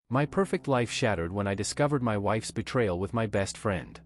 My perfect life shattered when I discovered my wife's betrayal with my best friend.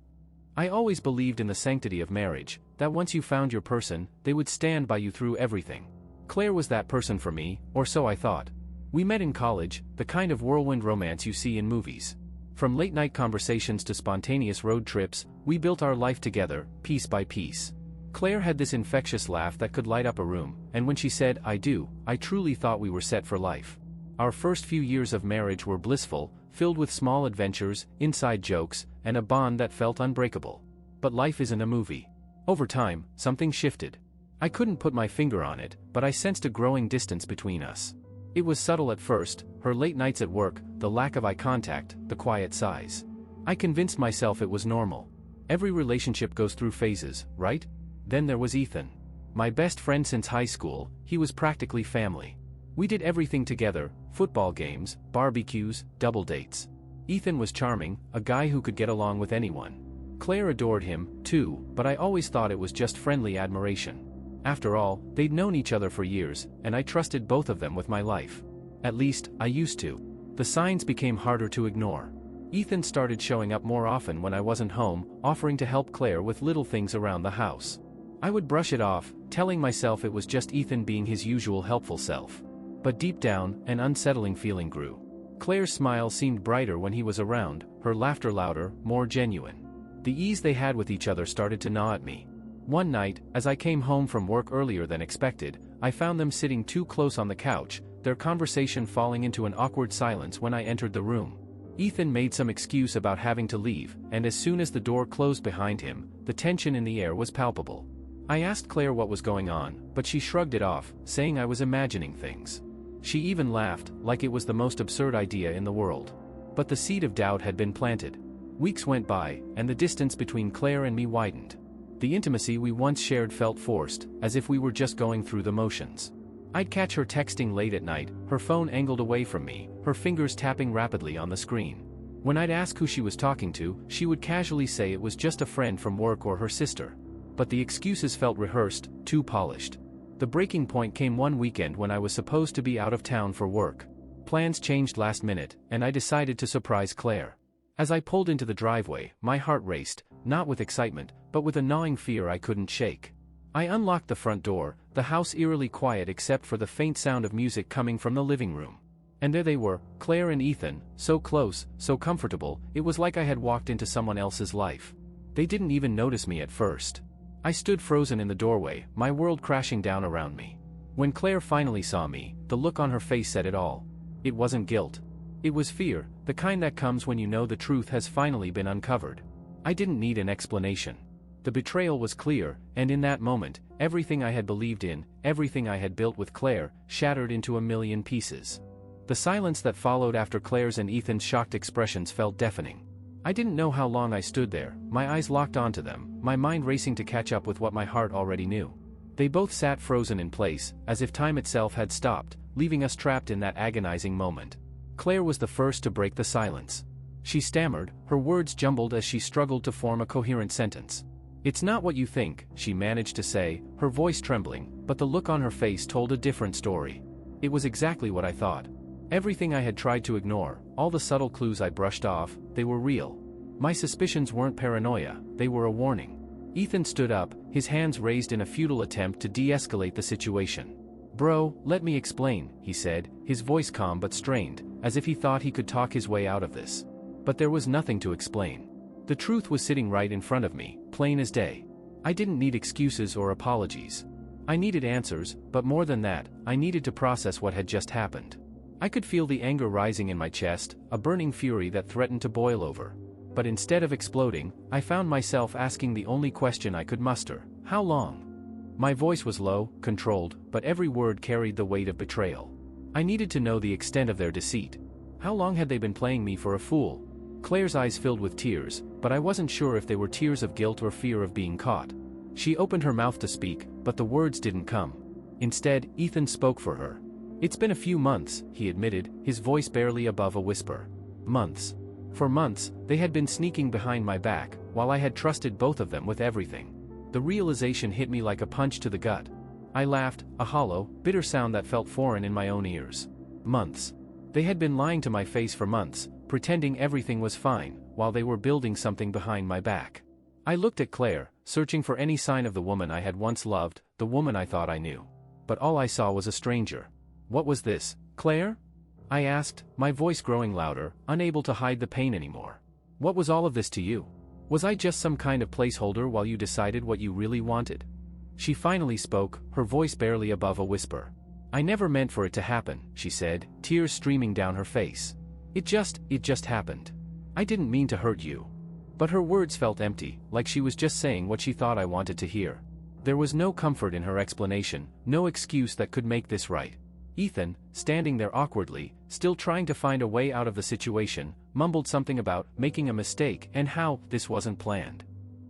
I always believed in the sanctity of marriage, that once you found your person, they would stand by you through everything. Claire was that person for me, or so I thought. We met in college, the kind of whirlwind romance you see in movies. From late-night conversations to spontaneous road trips, we built our life together, piece by piece. Claire had this infectious laugh that could light up a room, and when she said, "I do," I truly thought we were set for life. Our first few years of marriage were blissful, filled with small adventures, inside jokes, and a bond that felt unbreakable. But life isn't a movie. Over time, something shifted. I couldn't put my finger on it, but I sensed a growing distance between us. It was subtle at first, her late nights at work, the lack of eye contact, the quiet sighs. I convinced myself it was normal. Every relationship goes through phases, right? Then there was Ethan. My best friend since high school, he was practically family. We did everything together, football games, barbecues, double dates. Ethan was charming, a guy who could get along with anyone. Claire adored him, too, but I always thought it was just friendly admiration. After all, they'd known each other for years, and I trusted both of them with my life. At least, I used to. The signs became harder to ignore. Ethan started showing up more often when I wasn't home, offering to help Claire with little things around the house. I would brush it off, telling myself it was just Ethan being his usual helpful self. But deep down, an unsettling feeling grew. Claire's smile seemed brighter when he was around, her laughter louder, more genuine. The ease they had with each other started to gnaw at me. One night, as I came home from work earlier than expected, I found them sitting too close on the couch, their conversation falling into an awkward silence when I entered the room. Ethan made some excuse about having to leave, and as soon as the door closed behind him, the tension in the air was palpable. I asked Claire what was going on, but she shrugged it off, saying I was imagining things. She even laughed, like it was the most absurd idea in the world. But the seed of doubt had been planted. Weeks went by, and the distance between Claire and me widened. The intimacy we once shared felt forced, as if we were just going through the motions. I'd catch her texting late at night, her phone angled away from me, her fingers tapping rapidly on the screen. When I'd ask who she was talking to, she would casually say it was just a friend from work or her sister. But the excuses felt rehearsed, too polished. The breaking point came one weekend when I was supposed to be out of town for work. Plans changed last minute, and I decided to surprise Claire. As I pulled into the driveway, my heart raced, not with excitement, but with a gnawing fear I couldn't shake. I unlocked the front door, the house eerily quiet except for the faint sound of music coming from the living room. And there they were, Claire and Ethan, so close, so comfortable, it was like I had walked into someone else's life. They didn't even notice me at first. I stood frozen in the doorway, my world crashing down around me. When Claire finally saw me, the look on her face said it all. It wasn't guilt. It was fear, the kind that comes when you know the truth has finally been uncovered. I didn't need an explanation. The betrayal was clear, and in that moment, everything I had believed in, everything I had built with Claire, shattered into a million pieces. The silence that followed after Claire's and Ethan's shocked expressions felt deafening. I didn't know how long I stood there, my eyes locked onto them, my mind racing to catch up with what my heart already knew. They both sat frozen in place, as if time itself had stopped, leaving us trapped in that agonizing moment. Claire was the first to break the silence. She stammered, her words jumbled as she struggled to form a coherent sentence. "It's not what you think," she managed to say, her voice trembling, but the look on her face told a different story. It was exactly what I thought. Everything I had tried to ignore, all the subtle clues I brushed off, they were real. My suspicions weren't paranoia, they were a warning. Ethan stood up, his hands raised in a futile attempt to de-escalate the situation. "Bro, let me explain," he said, his voice calm but strained, as if he thought he could talk his way out of this. But there was nothing to explain. The truth was sitting right in front of me, plain as day. I didn't need excuses or apologies. I needed answers, but more than that, I needed to process what had just happened. I could feel the anger rising in my chest, a burning fury that threatened to boil over. But instead of exploding, I found myself asking the only question I could muster: how long? My voice was low, controlled, but every word carried the weight of betrayal. I needed to know the extent of their deceit. How long had they been playing me for a fool? Claire's eyes filled with tears, but I wasn't sure if they were tears of guilt or fear of being caught. She opened her mouth to speak, but the words didn't come. Instead, Ethan spoke for her. "It's been a few months," he admitted, his voice barely above a whisper. Months. For months, they had been sneaking behind my back, while I had trusted both of them with everything. The realization hit me like a punch to the gut. I laughed, a hollow, bitter sound that felt foreign in my own ears. Months. They had been lying to my face for months, pretending everything was fine, while they were building something behind my back. I looked at Claire, searching for any sign of the woman I had once loved, the woman I thought I knew. But all I saw was a stranger. What was this, Claire? I asked, my voice growing louder, unable to hide the pain anymore. What was all of this to you? Was I just some kind of placeholder while you decided what you really wanted? She finally spoke, her voice barely above a whisper. I never meant for it to happen, she said, tears streaming down her face. It just happened. I didn't mean to hurt you. But her words felt empty, like she was just saying what she thought I wanted to hear. There was no comfort in her explanation, no excuse that could make this right. Ethan, standing there awkwardly, still trying to find a way out of the situation, mumbled something about making a mistake and how this wasn't planned.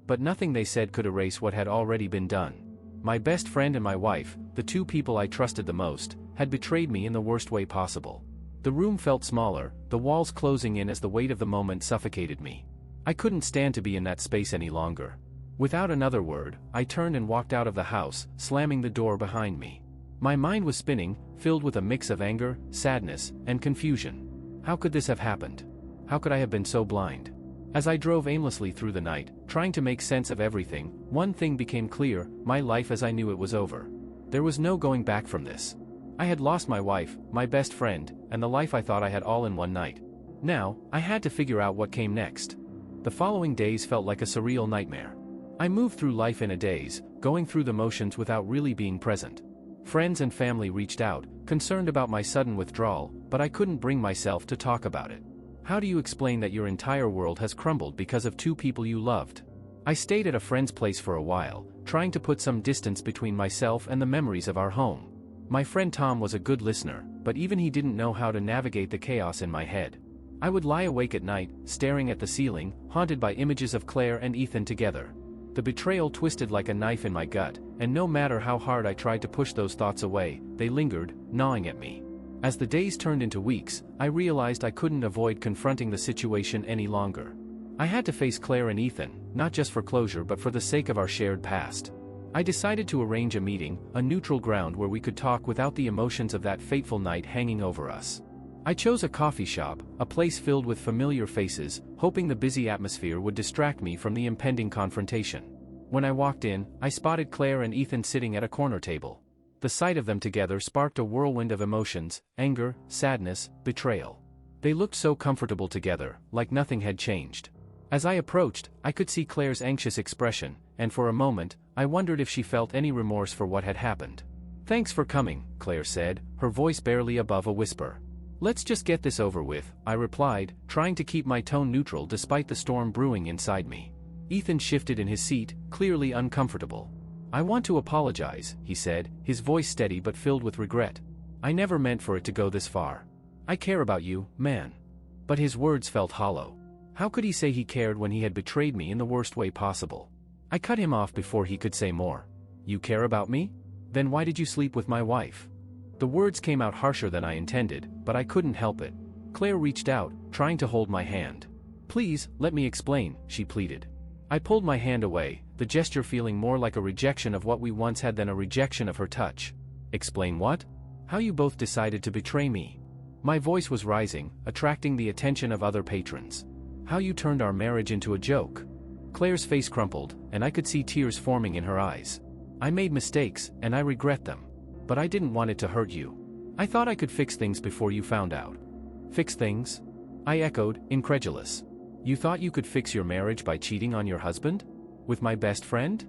But nothing they said could erase what had already been done. My best friend and my wife, the two people I trusted the most, had betrayed me in the worst way possible. The room felt smaller, the walls closing in as the weight of the moment suffocated me. I couldn't stand to be in that space any longer. Without another word, I turned and walked out of the house, slamming the door behind me. My mind was spinning, filled with a mix of anger, sadness, and confusion. How could this have happened? How could I have been so blind? As I drove aimlessly through the night, trying to make sense of everything, one thing became clear: my life as I knew it was over. There was no going back from this. I had lost my wife, my best friend, and the life I thought I had all in one night. Now, I had to figure out what came next. The following days felt like a surreal nightmare. I moved through life in a daze, going through the motions without really being present. Friends and family reached out, concerned about my sudden withdrawal, but I couldn't bring myself to talk about it. How do you explain that your entire world has crumbled because of two people you loved? I stayed at a friend's place for a while, trying to put some distance between myself and the memories of our home. My friend Tom was a good listener, but even he didn't know how to navigate the chaos in my head. I would lie awake at night, staring at the ceiling, haunted by images of Claire and Ethan together. The betrayal twisted like a knife in my gut, and no matter how hard I tried to push those thoughts away, they lingered, gnawing at me. As the days turned into weeks, I realized I couldn't avoid confronting the situation any longer. I had to face Claire and Ethan, not just for closure but for the sake of our shared past. I decided to arrange a meeting, a neutral ground where we could talk without the emotions of that fateful night hanging over us. I chose a coffee shop, a place filled with familiar faces, hoping the busy atmosphere would distract me from the impending confrontation. When I walked in, I spotted Claire and Ethan sitting at a corner table. The sight of them together sparked a whirlwind of emotions: anger, sadness, betrayal. They looked so comfortable together, like nothing had changed. As I approached, I could see Claire's anxious expression, and for a moment, I wondered if she felt any remorse for what had happened. "Thanks for coming," Claire said, her voice barely above a whisper. "Let's just get this over with," I replied, trying to keep my tone neutral despite the storm brewing inside me. Ethan shifted in his seat, clearly uncomfortable. "I want to apologize," he said, his voice steady but filled with regret. "I never meant for it to go this far. I care about you, man." But his words felt hollow. How could he say he cared when he had betrayed me in the worst way possible? I cut him off before he could say more. "You care about me? Then why did you sleep with my wife?" The words came out harsher than I intended, but I couldn't help it. Claire reached out, trying to hold my hand. "Please, let me explain," she pleaded. I pulled my hand away, the gesture feeling more like a rejection of what we once had than a rejection of her touch. "Explain what?" "How you both decided to betray me." My voice was rising, attracting the attention of other patrons. "How you turned our marriage into a joke." Claire's face crumpled, and I could see tears forming in her eyes. "I made mistakes, and I regret them. But I didn't want it to hurt you. I thought I could fix things before you found out." "Fix things?" I echoed, incredulous. "You thought you could fix your marriage by cheating on your husband? With my best friend?"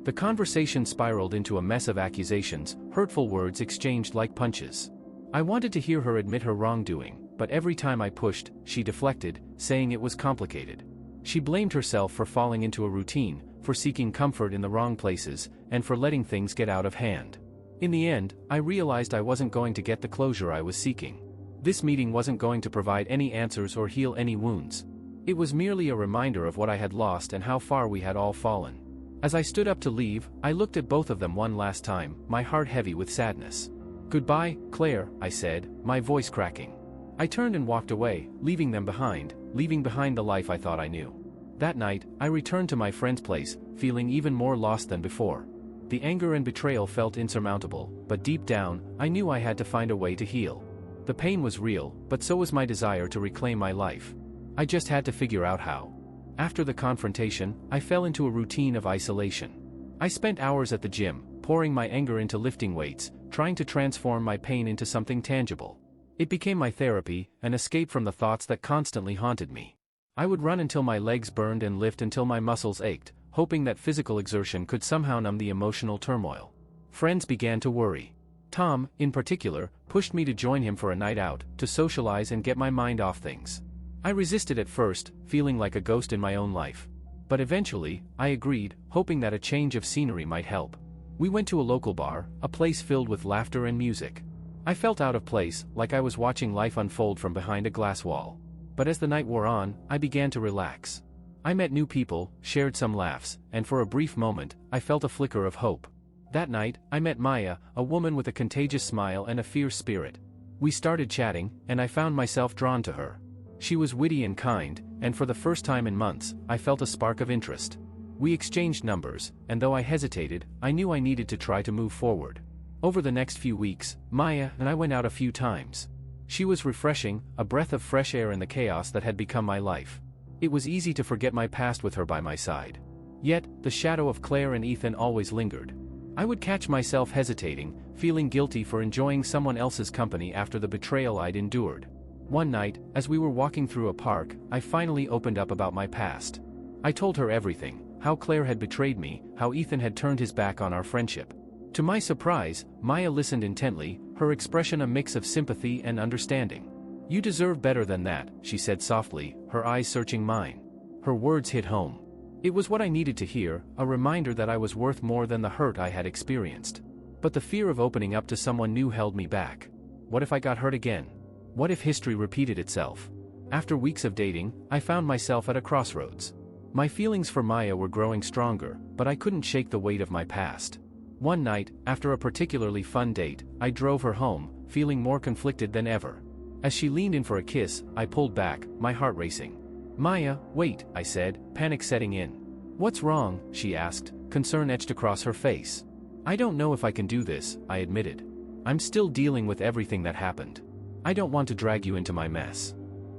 The conversation spiraled into a mess of accusations, hurtful words exchanged like punches. I wanted to hear her admit her wrongdoing, but every time I pushed, she deflected, saying it was complicated. She blamed herself for falling into a routine, for seeking comfort in the wrong places, and for letting things get out of hand. In the end, I realized I wasn't going to get the closure I was seeking. This meeting wasn't going to provide any answers or heal any wounds. It was merely a reminder of what I had lost and how far we had all fallen. As I stood up to leave, I looked at both of them one last time, my heart heavy with sadness. "Goodbye, Claire," I said, my voice cracking. I turned and walked away, leaving them behind, leaving behind the life I thought I knew. That night, I returned to my friend's place, feeling even more lost than before. The anger and betrayal felt insurmountable, but deep down, I knew I had to find a way to heal. The pain was real, but so was my desire to reclaim my life. I just had to figure out how. After the confrontation, I fell into a routine of isolation. I spent hours at the gym, pouring my anger into lifting weights, trying to transform my pain into something tangible. It became my therapy, an escape from the thoughts that constantly haunted me. I would run until my legs burned and lift until my muscles ached, hoping that physical exertion could somehow numb the emotional turmoil. Friends began to worry. Tom, in particular, pushed me to join him for a night out, to socialize and get my mind off things. I resisted at first, feeling like a ghost in my own life. But eventually, I agreed, hoping that a change of scenery might help. We went to a local bar, a place filled with laughter and music. I felt out of place, like I was watching life unfold from behind a glass wall. But as the night wore on, I began to relax. I met new people, shared some laughs, and for a brief moment, I felt a flicker of hope. That night, I met Maya, a woman with a contagious smile and a fierce spirit. We started chatting, and I found myself drawn to her. She was witty and kind, and for the first time in months, I felt a spark of interest. We exchanged numbers, and though I hesitated, I knew I needed to try to move forward. Over the next few weeks, Maya and I went out a few times. She was refreshing, a breath of fresh air in the chaos that had become my life. It was easy to forget my past with her by my side. Yet, the shadow of Claire and Ethan always lingered. I would catch myself hesitating, feeling guilty for enjoying someone else's company after the betrayal I'd endured. One night, as we were walking through a park, I finally opened up about my past. I told her everything, how Claire had betrayed me, how Ethan had turned his back on our friendship. To my surprise, Maya listened intently, her expression a mix of sympathy and understanding. "You deserve better than that," she said softly, her eyes searching mine. Her words hit home. It was what I needed to hear, a reminder that I was worth more than the hurt I had experienced. But the fear of opening up to someone new held me back. What if I got hurt again? What if history repeated itself? After weeks of dating, I found myself at a crossroads. My feelings for Maya were growing stronger, but I couldn't shake the weight of my past. One night, after a particularly fun date, I drove her home, feeling more conflicted than ever. As she leaned in for a kiss, I pulled back, my heart racing. "Maya, wait," I said, panic setting in. "What's wrong?" she asked, concern etched across her face. "I don't know if I can do this," I admitted. "I'm still dealing with everything that happened. I don't want to drag you into my mess."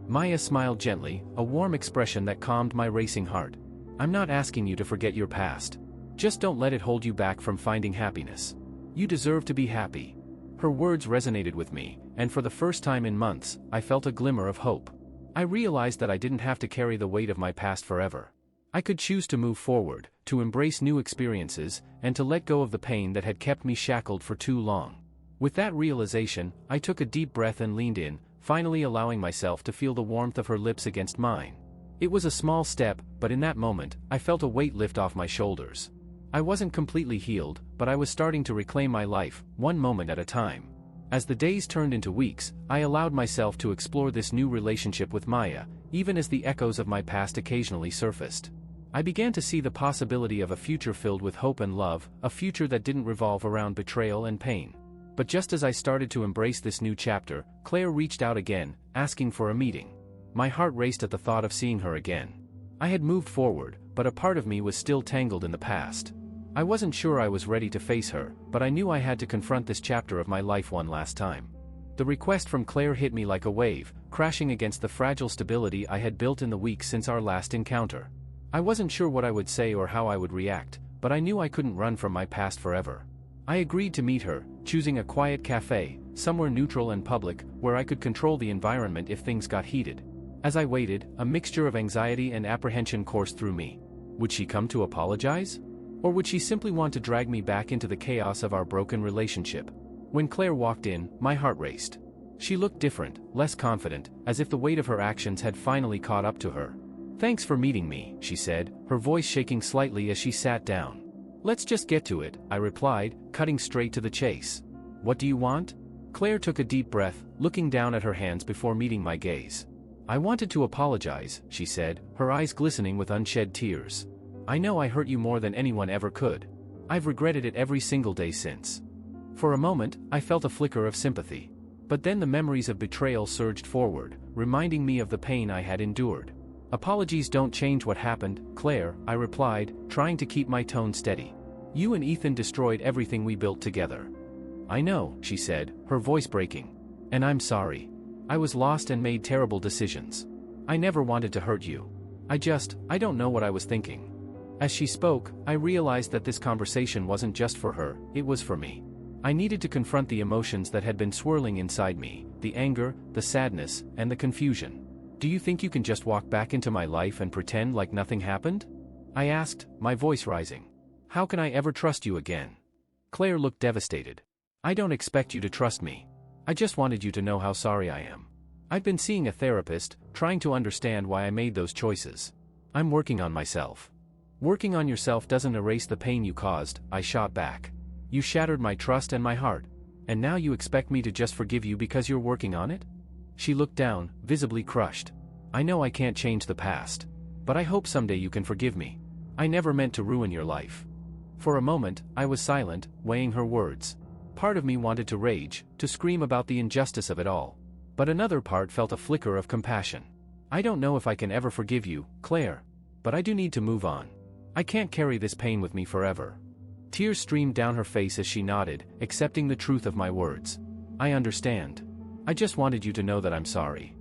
Maya smiled gently, a warm expression that calmed my racing heart. "I'm not asking you to forget your past. Just don't let it hold you back from finding happiness. You deserve to be happy." Her words resonated with me, and for the first time in months, I felt a glimmer of hope. I realized that I didn't have to carry the weight of my past forever. I could choose to move forward, to embrace new experiences, and to let go of the pain that had kept me shackled for too long. With that realization, I took a deep breath and leaned in, finally allowing myself to feel the warmth of her lips against mine. It was a small step, but in that moment, I felt a weight lift off my shoulders. I wasn't completely healed, but I was starting to reclaim my life, one moment at a time. As the days turned into weeks, I allowed myself to explore this new relationship with Maya, even as the echoes of my past occasionally surfaced. I began to see the possibility of a future filled with hope and love, a future that didn't revolve around betrayal and pain. But just as I started to embrace this new chapter, Claire reached out again, asking for a meeting. My heart raced at the thought of seeing her again. I had moved forward, but a part of me was still tangled in the past. I wasn't sure I was ready to face her, but I knew I had to confront this chapter of my life one last time. The request from Claire hit me like a wave, crashing against the fragile stability I had built in the weeks since our last encounter. I wasn't sure what I would say or how I would react, but I knew I couldn't run from my past forever. I agreed to meet her, choosing a quiet cafe, somewhere neutral and public, where I could control the environment if things got heated. As I waited, a mixture of anxiety and apprehension coursed through me. Would she come to apologize? Or would she simply want to drag me back into the chaos of our broken relationship? When Claire walked in, my heart raced. She looked different, less confident, as if the weight of her actions had finally caught up to her. "Thanks for meeting me," she said, her voice shaking slightly as she sat down. "Let's just get to it," I replied, cutting straight to the chase. "What do you want?" Claire took a deep breath, looking down at her hands before meeting my gaze. "I wanted to apologize," she said, her eyes glistening with unshed tears. "I know I hurt you more than anyone ever could. I've regretted it every single day since." For a moment, I felt a flicker of sympathy. But then the memories of betrayal surged forward, reminding me of the pain I had endured. "Apologies don't change what happened, Claire," I replied, trying to keep my tone steady. "You and Ethan destroyed everything we built together." "I know," she said, her voice breaking. And I'm sorry. I was lost and made terrible decisions. I never wanted to hurt you. I don't know what I was thinking. As she spoke, I realized that this conversation wasn't just for her, it was for me. I needed to confront the emotions that had been swirling inside me, the anger, the sadness, and the confusion. Do you think you can just walk back into my life and pretend like nothing happened? I asked, my voice rising. How can I ever trust you again? Claire looked devastated. I don't expect you to trust me. I just wanted you to know how sorry I am. I've been seeing a therapist, trying to understand why I made those choices. I'm working on myself. Working on yourself doesn't erase the pain you caused, I shot back. You shattered my trust and my heart. And now you expect me to just forgive you because you're working on it? She looked down, visibly crushed. I know I can't change the past. But I hope someday you can forgive me. I never meant to ruin your life. For a moment, I was silent, weighing her words. Part of me wanted to rage, to scream about the injustice of it all. But another part felt a flicker of compassion. I don't know if I can ever forgive you, Claire. But I do need to move on. I can't carry this pain with me forever. Tears streamed down her face as she nodded, accepting the truth of my words. I understand. I just wanted you to know that I'm sorry.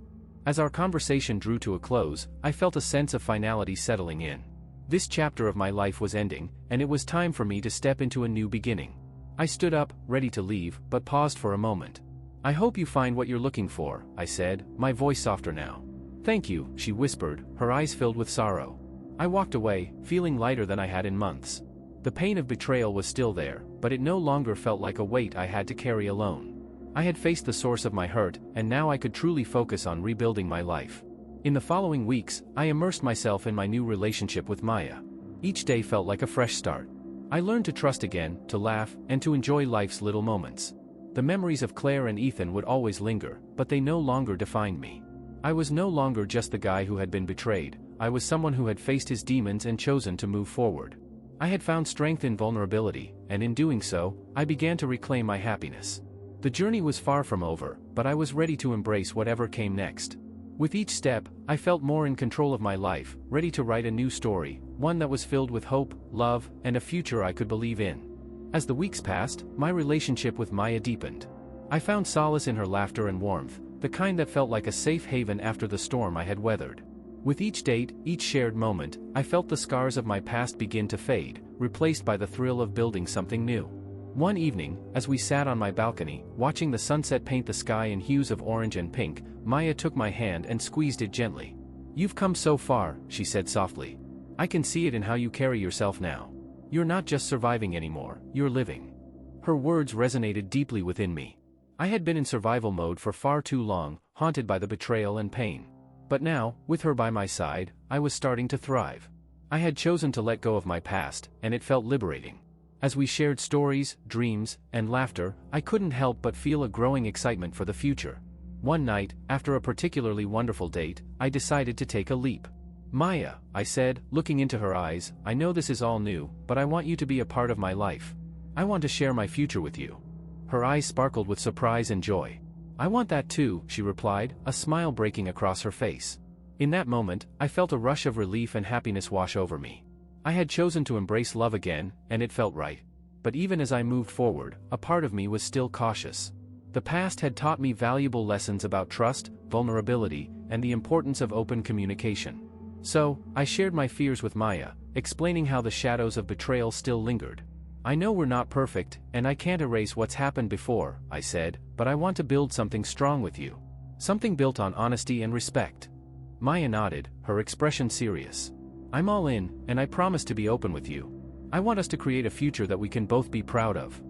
As our conversation drew to a close, I felt a sense of finality settling in. This chapter of my life was ending, and it was time for me to step into a new beginning. I stood up, ready to leave, but paused for a moment. I hope you find what you're looking for, I said, my voice softer now. Thank you, she whispered, her eyes filled with sorrow. I walked away, feeling lighter than I had in months. The pain of betrayal was still there, but it no longer felt like a weight I had to carry alone. I had faced the source of my hurt, and now I could truly focus on rebuilding my life. In the following weeks, I immersed myself in my new relationship with Maya. Each day felt like a fresh start. I learned to trust again, to laugh, and to enjoy life's little moments. The memories of Claire and Ethan would always linger, but they no longer defined me. I was no longer just the guy who had been betrayed, I was someone who had faced his demons and chosen to move forward. I had found strength in vulnerability, and in doing so, I began to reclaim my happiness. The journey was far from over, but I was ready to embrace whatever came next. With each step, I felt more in control of my life, ready to write a new story, one that was filled with hope, love, and a future I could believe in. As the weeks passed, my relationship with Maya deepened. I found solace in her laughter and warmth, the kind that felt like a safe haven after the storm I had weathered. With each date, each shared moment, I felt the scars of my past begin to fade, replaced by the thrill of building something new. One evening, as we sat on my balcony, watching the sunset paint the sky in hues of orange and pink, Maya took my hand and squeezed it gently. You've come so far, she said softly. I can see it in how you carry yourself now. You're not just surviving anymore, you're living. Her words resonated deeply within me. I had been in survival mode for far too long, haunted by the betrayal and pain. But now, with her by my side, I was starting to thrive. I had chosen to let go of my past, and it felt liberating. As we shared stories, dreams, and laughter, I couldn't help but feel a growing excitement for the future. One night, after a particularly wonderful date, I decided to take a leap. Maya, I said, looking into her eyes, I know this is all new, but I want you to be a part of my life. I want to share my future with you. Her eyes sparkled with surprise and joy. I want that too, she replied, a smile breaking across her face. In that moment, I felt a rush of relief and happiness wash over me. I had chosen to embrace love again, and it felt right. But even as I moved forward, a part of me was still cautious. The past had taught me valuable lessons about trust, vulnerability, and the importance of open communication. So, I shared my fears with Maya, explaining how the shadows of betrayal still lingered. I know we're not perfect, and I can't erase what's happened before, I said, but I want to build something strong with you. Something built on honesty and respect. Maya nodded, her expression serious. I'm all in, and I promise to be open with you. I want us to create a future that we can both be proud of.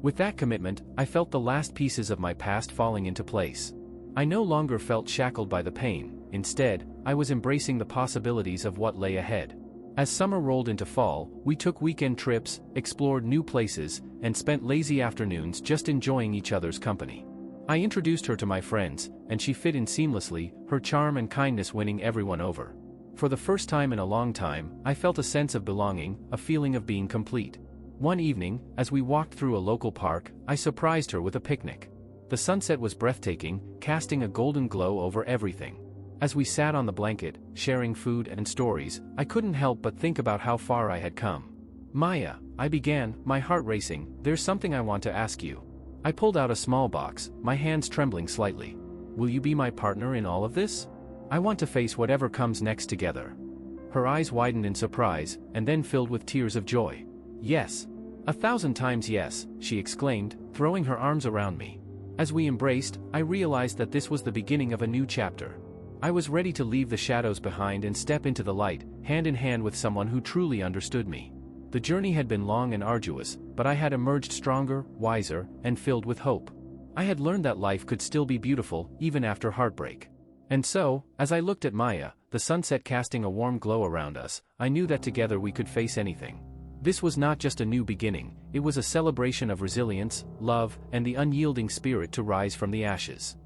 With that commitment, I felt the last pieces of my past falling into place. I no longer felt shackled by the pain, instead, I was embracing the possibilities of what lay ahead. As summer rolled into fall, we took weekend trips, explored new places, and spent lazy afternoons just enjoying each other's company. I introduced her to my friends, and she fit in seamlessly, her charm and kindness winning everyone over. For the first time in a long time, I felt a sense of belonging, a feeling of being complete. One evening, as we walked through a local park, I surprised her with a picnic. The sunset was breathtaking, casting a golden glow over everything. As we sat on the blanket, sharing food and stories, I couldn't help but think about how far I had come. Maya, I began, my heart racing, there's something I want to ask you. I pulled out a small box, my hands trembling slightly. Will you be my partner in all of this? I want to face whatever comes next together. Her eyes widened in surprise, and then filled with tears of joy. Yes. 1,000 times yes, she exclaimed, throwing her arms around me. As we embraced, I realized that this was the beginning of a new chapter. I was ready to leave the shadows behind and step into the light, hand in hand with someone who truly understood me. The journey had been long and arduous, but I had emerged stronger, wiser, and filled with hope. I had learned that life could still be beautiful, even after heartbreak. And so, as I looked at Maya, the sunset casting a warm glow around us, I knew that together we could face anything. This was not just a new beginning, it was a celebration of resilience, love, and the unyielding spirit to rise from the ashes.